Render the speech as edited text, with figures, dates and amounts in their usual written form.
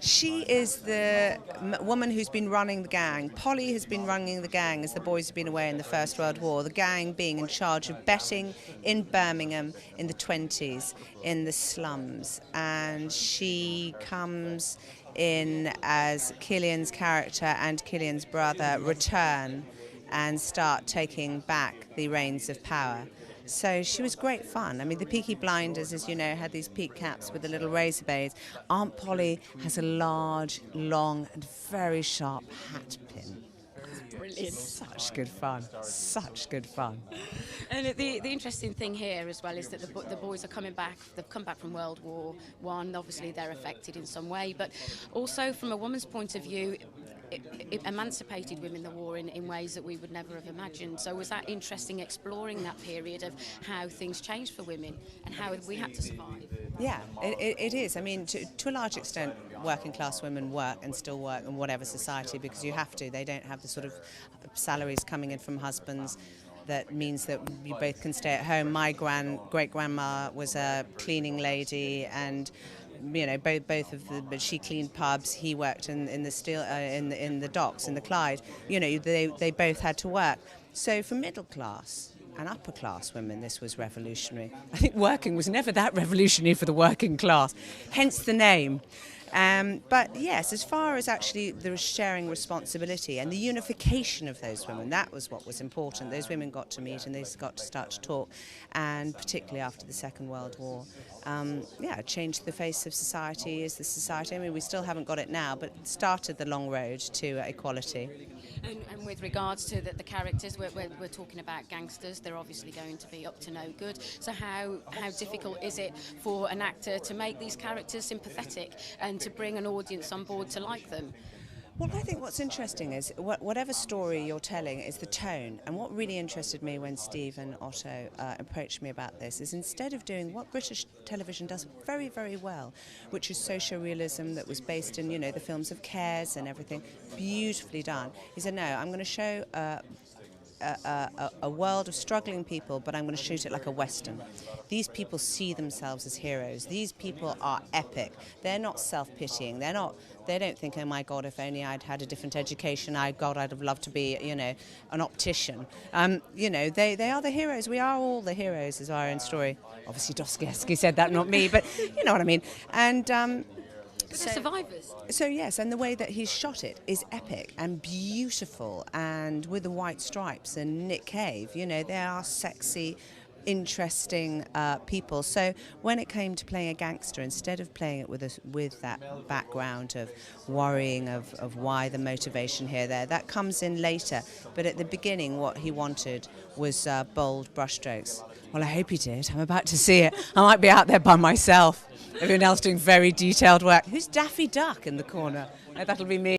She is the woman who's been running the gang. Polly has been running the gang as the boys have been away in the First World War, the gang being in charge of betting in Birmingham in the 20s, in the slums. And she comes in as Killian's character and Killian's brother return and start taking back the reins of power. So she was great fun. I mean, the Peaky Blinders, as you know, had these peak caps with the little razor blades. Aunt Polly has a large, long, and very sharp hat pin. Brilliant. Such good fun. Such good fun. And the interesting thing here as well is that the boys are coming back. They've come back from World War One. Obviously, they're affected in some way, but also from a woman's point of view, it emancipated women, the war, in ways that we would never have imagined. So was that interesting, exploring that period of how things changed for women and how we had to survive? Yeah, it is. I mean, to a large extent, working class women work and still work in whatever society because you have to. They don't have the sort of salaries coming in from husbands. That means that you both can stay at home. My great-grandma was a cleaning lady, and you know, both of them. But she cleaned pubs. He worked in the steel in the docks in the Clyde. You know, they both had to work. So for middle class and upper class women, this was revolutionary. I think working was never that revolutionary for the working class, hence the name. But yes, as far as actually the sharing responsibility and the unification of those women, that was what was important. Those women got to meet and they got to start to talk, and particularly after the Second World War, it changed the face of society as the society. I mean, we still haven't got it now, but it started the long road to equality. And with regards to the characters, we're talking about gangsters. They're obviously going to be up to no good. So how difficult is it for an actor to make these characters sympathetic and to bring an audience on board to like them? Well, I think what's interesting is whatever story you're telling is the tone. And what really interested me when Steve and Otto approached me about this is instead of doing what British television does very, very well, which is socio-realism that was based in, you know, the films of Cares and everything, beautifully done. He said, no, I'm going to show a world of struggling people, but I'm going to shoot it like a Western. These people see themselves as heroes. These people are epic. They're not self-pitying. They don't think, oh my God, if only I'd had a different education, I'd have loved to be, you know, an optician. You know, they are the heroes. We are all the heroes, is our own story. Obviously, Dostoevsky said that, not me, but you know what I mean. And But they're survivors. So yes, and the way that he's shot it is epic and beautiful, and with the white stripes and Nick Cave, you know, they are sexy, interesting people. So when it came to playing a gangster, instead of playing it with that background of worrying of why the motivation here, there, that comes in later. But at the beginning, what he wanted was bold brushstrokes. Well, I hope he did. I'm about to see it. I might be out there by myself. Everyone else doing very detailed work. Who's Daffy Duck in the corner? Oh, that'll be me.